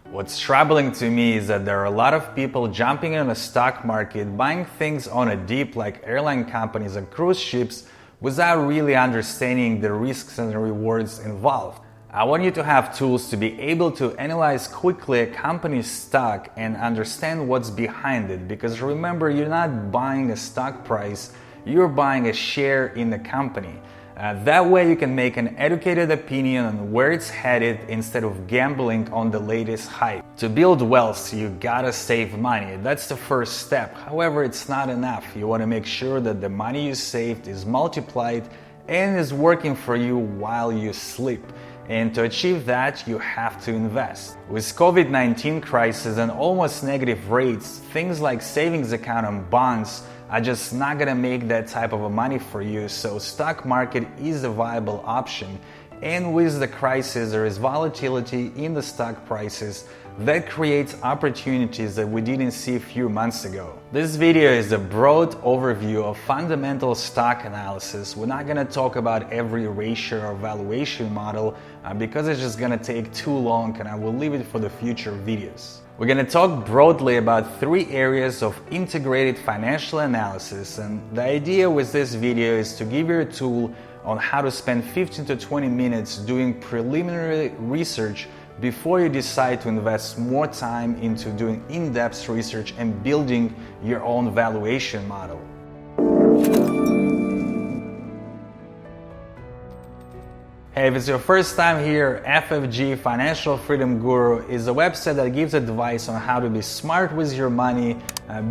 What's troubling to me is that there are a lot of people jumping in the stock market, buying things on a dip like airline companies and cruise ships without really understanding the risks and rewards involved. I want you to have tools to be able to analyze quickly a company's stock and understand what's behind it, because remember, you're not buying a stock price, you're buying a share in the company. That way you can make an educated opinion on where it's headed instead of gambling on the latest hype. To build wealth, you gotta save money. That's the first step. However, it's not enough. You want to make sure that the money you saved is multiplied and is working for you while you sleep. And to achieve that, you have to invest. With COVID-19 crisis and almost negative rates, things like savings account and bonds are just not gonna make that type of money for you, so stock market is a viable option. And with the crisis, there is volatility in the stock prices that creates opportunities that we didn't see a few months ago. This video is a broad overview of fundamental stock analysis. We're not gonna talk about every ratio or valuation model because it's just gonna take too long, and I will leave it for the future videos. We're going to talk broadly about 3 areas of integrated financial analysis, and the idea with this video is to give you a tool on how to spend 15 to 20 minutes doing preliminary research before you decide to invest more time into doing in-depth research and building your own valuation model. Hey, if it's your first time here, FFG Financial Freedom Guru is a website that gives advice on how to be smart with your money,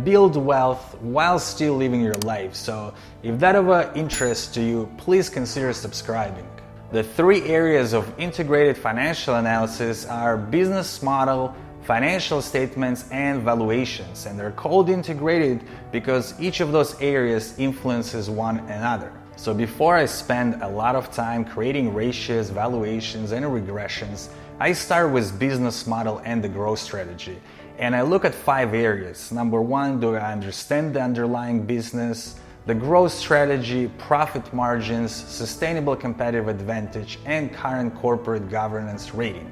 build wealth while still living your life. So if that of interest to you, please consider subscribing. The 3 areas of integrated financial analysis are business model, financial statements, and valuations. And they're called integrated because each of those areas influences one another. So before I spend a lot of time creating ratios, valuations, and regressions, I start with business model and the growth strategy. And I look at 5 areas. Number 1, do I understand the underlying business, the growth strategy, profit margins, sustainable competitive advantage, and current corporate governance rating.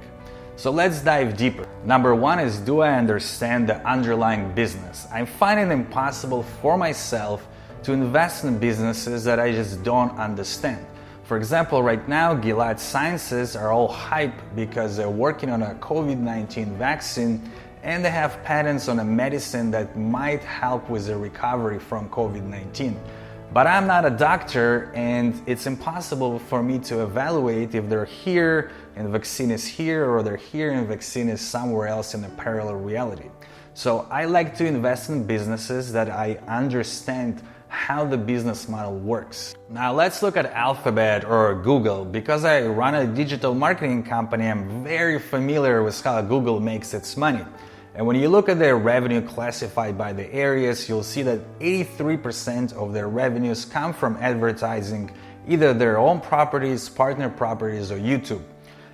So let's dive deeper. Number 1 is, do I understand the underlying business? I find it impossible for myself to invest in businesses that I just don't understand. For example, right now, Gilead Sciences are all hype because they're working on a COVID-19 vaccine and they have patents on a medicine that might help with the recovery from COVID-19. But I'm not a doctor, and it's impossible for me to evaluate if they're here and the vaccine is here, or they're here and the vaccine is somewhere else in a parallel reality. So I like to invest in businesses that I understand how the business model works. Now let's look at Alphabet or Google. Because I run a digital marketing company, I'm very familiar with how Google makes its money. And when you look at their revenue classified by the areas, you'll see that 83% of their revenues come from advertising, either their own properties, partner properties, or YouTube.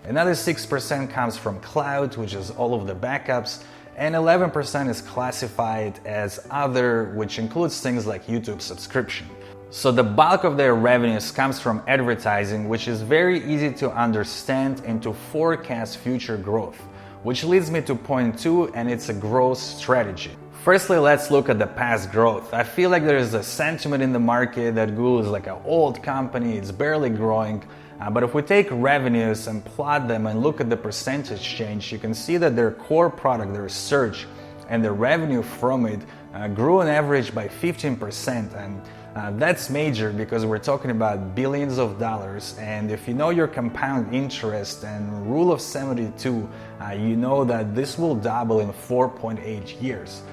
Another 6% comes from cloud, which is all of the backups, and 11% is classified as other, which includes things like YouTube subscription. So the bulk of their revenues comes from advertising, which is very easy to understand and to forecast future growth, which leads me to point 2, and it's a growth strategy. Firstly, let's look at the past growth. I feel like there is a sentiment in the market that Google is like an old company, it's barely growing. But if we take revenues and plot them and look at the percentage change, you can see that their core product, their search, and the revenue from it grew on average by 15%. And that's major because we're talking about billions of dollars. And if you know your compound interest and rule of 72, you know that this will double in 4.8 years.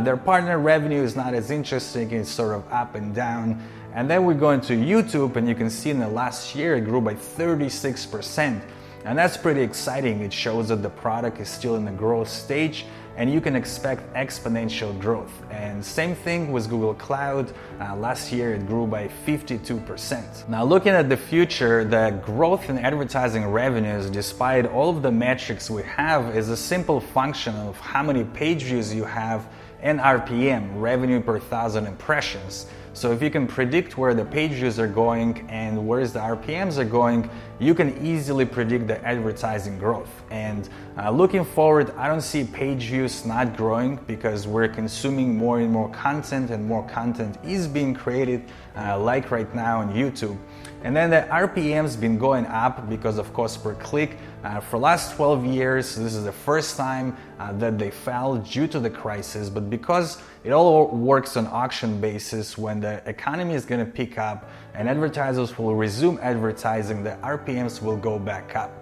Their partner revenue is not as interesting, it's sort of up and down. And then we go into YouTube, and you can see in the last year it grew by 36%. And that's pretty exciting. It shows that the product is still in the growth stage and you can expect exponential growth. And same thing with Google Cloud. Last year it grew by 52%. Now looking at the future, the growth in advertising revenues, despite all of the metrics we have, is a simple function of how many page views you have and RPM, revenue per thousand impressions. So if you can predict where the page views are going and where the RPMs are going, you can easily predict the advertising growth. And looking forward, I don't see page views not growing because we're consuming more and more content, and more content is being created, like right now on YouTube. And then the RPM's been going up because of cost per click. For last 12 years, this is the first time that they fell due to the crisis, but because it all works on auction basis, when the economy is going to pick up and advertisers will resume advertising, the RPMs will go back up.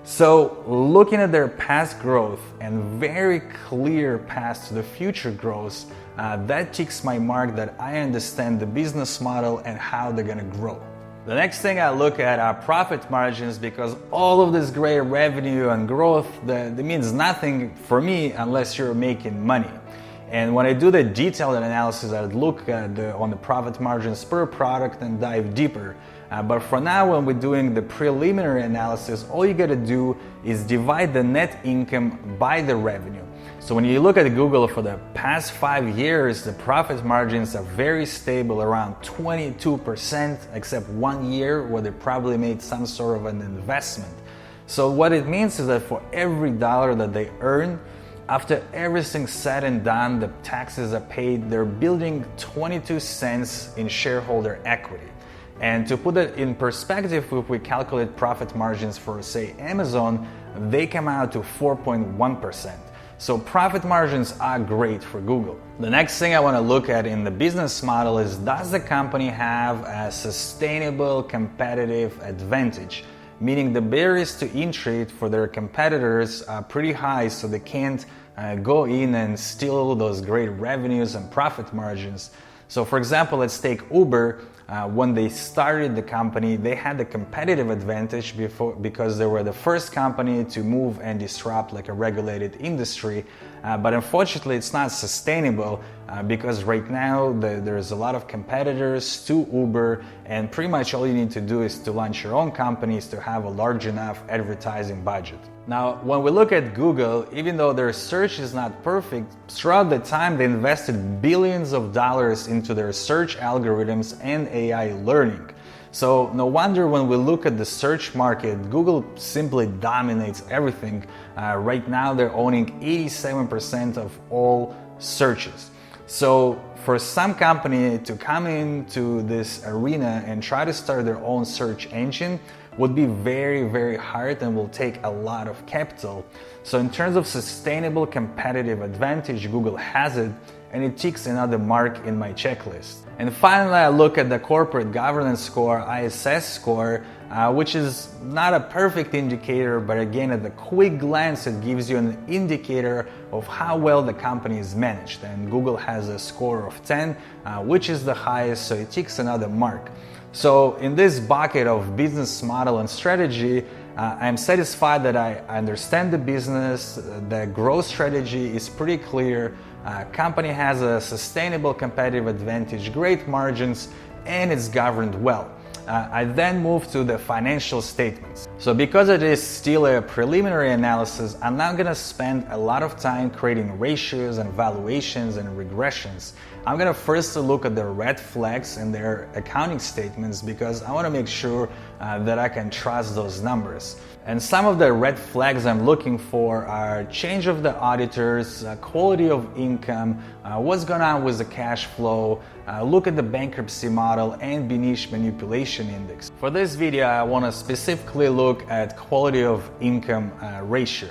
So looking at their past growth and very clear path to the future growth, that ticks my mark that I understand the business model and how they're going to grow. The next thing I look at are profit margins, because all of this great revenue and growth, that means nothing for me unless you're making money. And when I do the detailed analysis, I look at on the profit margins per product and dive deeper. But for now, when we're doing the preliminary analysis, all you got to do is divide the net income by the revenue. So when you look at Google for the past 5 years, the profit margins are very stable, around 22%, except 1 year where they probably made some sort of an investment. So what it means is that for every dollar that they earn, after everything's said and done, the taxes are paid, they're building 22 cents in shareholder equity. And to put it in perspective, if we calculate profit margins for, say, Amazon, they come out to 4.1%. So profit margins are great for Google. The next thing I want to look at in the business model is, does the company have a sustainable competitive advantage? Meaning the barriers to entry for their competitors are pretty high, so they can't go in and steal those great revenues and profit margins. So for example, let's take Uber. When they started the company, they had the competitive advantage because they were the first company to move and disrupt like a regulated industry. But unfortunately, it's not sustainable because right now there's a lot of competitors to Uber, and pretty much all you need to do is to launch your own companies to have a large enough advertising budget. Now, when we look at Google, even though their search is not perfect, throughout the time they invested billions of dollars into their search algorithms and AI learning. So no wonder when we look at the search market, Google simply dominates everything. Right now they're owning 87% of all searches. So for some company to come into this arena and try to start their own search engine would be very, very hard and will take a lot of capital. So in terms of sustainable competitive advantage, Google has it, and it ticks another mark in my checklist. And finally, I look at the corporate governance score, ISS score, which is not a perfect indicator, but again, at the quick glance, it gives you an indicator of how well the company is managed. And Google has a score of 10, which is the highest, so it ticks another mark. So in this bucket of business model and strategy, I'm satisfied that I understand the business, the growth strategy is pretty clear, company has a sustainable competitive advantage, great margins, and it's governed well. I then move to the financial statements. So because it is still a preliminary analysis, I'm not going to spend a lot of time creating ratios and valuations and regressions. I'm going to first look at the red flags in their accounting statements because I want to make sure that I can trust those numbers. And some of the red flags I'm looking for are change of the auditors, quality of income, what's going on with the cash flow, look at the bankruptcy model, and Benesch manipulation index. For this video, I want to specifically look at quality of income ratio.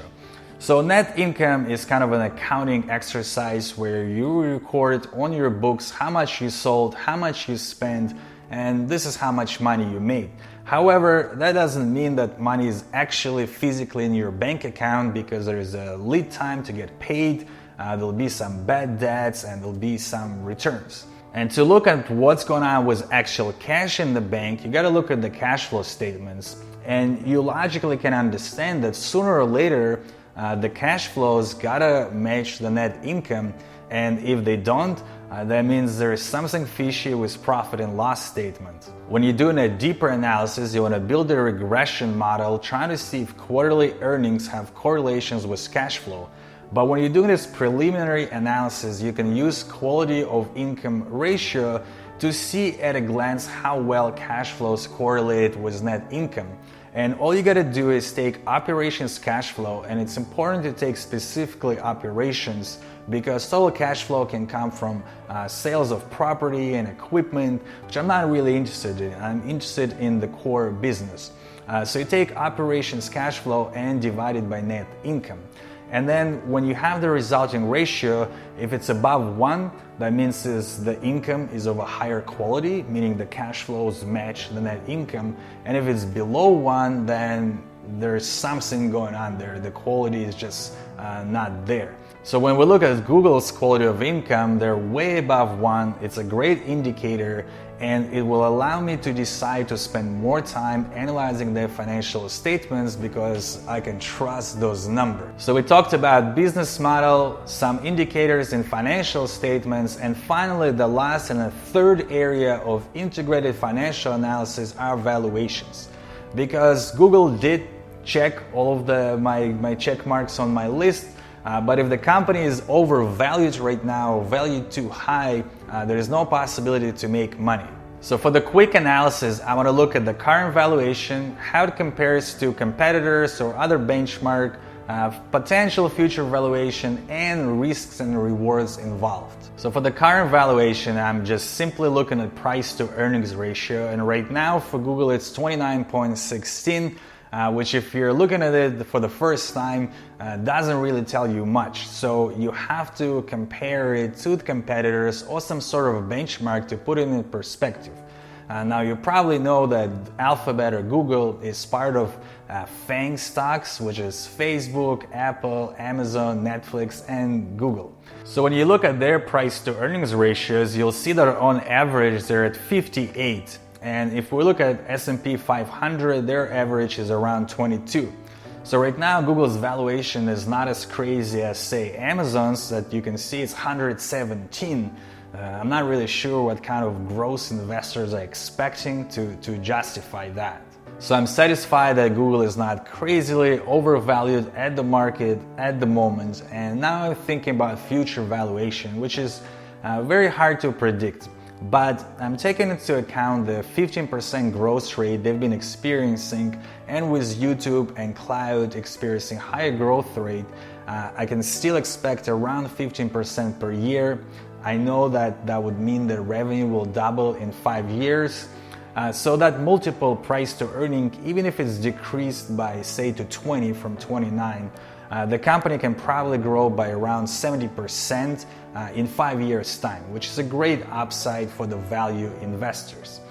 So net income is kind of an accounting exercise where you record on your books how much you sold, how much you spent, and this is how much money you made. However, that doesn't mean that money is actually physically in your bank account because there is a lead time to get paid, there'll be some bad debts, and there'll be some returns. And to look at what's going on with actual cash in the bank, you got to look at the cash flow statements. And you logically can understand that sooner or later, the cash flows gotta match the net income, and if they don't, that means there is something fishy with profit and loss statement. When you're doing a deeper analysis, you want to build a regression model trying to see if quarterly earnings have correlations with cash flow. But when you're doing this preliminary analysis, you can use quality of income ratio to see at a glance how well cash flows correlate with net income. And all you gotta do is take operations cash flow, and it's important to take specifically operations because total cash flow can come from sales of property and equipment, which I'm not really interested in. I'm interested in the core business. So you take operations cash flow and divide it by net income. And then when you have the resulting ratio, if it's above 1, that means the income is of a higher quality, meaning the cash flows match the net income. And if it's below 1, then there's something going on there. The quality is just not there. So when we look at Google's quality of income, they're way above 1. It's a great indicator, and it will allow me to decide to spend more time analyzing their financial statements because I can trust those numbers. So we talked about business model, some indicators in financial statements, and finally the last and the third area of integrated financial analysis are valuations. Because Google did check all of my check marks on my list, but if the company is overvalued right now, valued too high, there is no possibility to make money. So for the quick analysis, I want to look at the current valuation, how it compares to competitors or other benchmark, potential future valuation, and risks and rewards involved. So for the current valuation, I'm just simply looking at price to earnings ratio, and right now for Google it's 29.16. Which if you're looking at it for the first time, doesn't really tell you much. So you have to compare it to the competitors or some sort of a benchmark to put it in perspective. Now you probably know that Alphabet or Google is part of FANG stocks, which is Facebook, Apple, Amazon, Netflix, and Google. So when you look at their price to earnings ratios, you'll see that on average they're at 58. And if we look at S&P 500, their average is around 22. So right now, Google's valuation is not as crazy as, say, Amazon's, that you can see it's 117. I'm not really sure what kind of gross investors are expecting to justify that. So I'm satisfied that Google is not crazily overvalued at the market at the moment. And now I'm thinking about future valuation, which is very hard to predict. But I'm taking into account the 15% growth rate they've been experiencing, and with YouTube and cloud experiencing higher growth rate, I can still expect around 15% per year. I know that that would mean that revenue will double in 5 years. So that multiple price to earning, even if it's decreased by say to 20 from 29, the company can probably grow by around 70% in 5 years' time, which is a great upside for the value investors.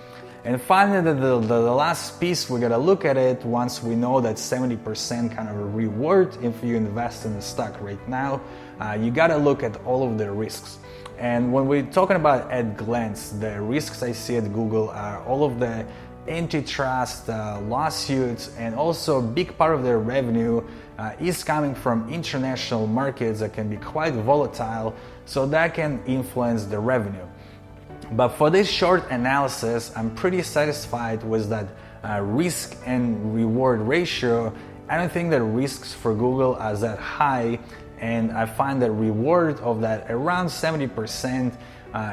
And finally, the last piece, we gotta look at it once we know that 70% kind of a reward if you invest in the stock right now. You gotta look at all of the risks. And when we're talking about at glance, the risks I see at Google are all of the antitrust lawsuits, and also a big part of their revenue is coming from international markets that can be quite volatile, so that can influence the revenue. But for this short analysis, I'm pretty satisfied with that risk and reward ratio. I don't think that risks for Google are that high, and I find that reward of that around 70%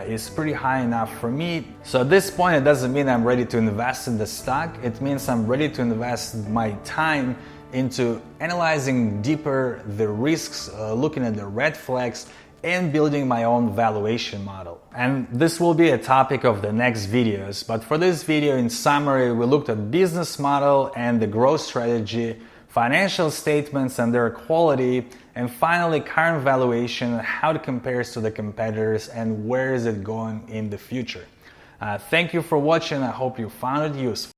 is pretty high enough for me. So at this point, it doesn't mean I'm ready to invest in the stock. It means I'm ready to invest my time into analyzing deeper the risks, looking at the red flags, and building my own valuation model. And this will be a topic of the next videos. But for this video, in summary, we looked at business model and the growth strategy, financial statements and their quality, and finally current valuation, how it compares to the competitors and where is it going in the future. Thank you for watching. I hope you found it useful.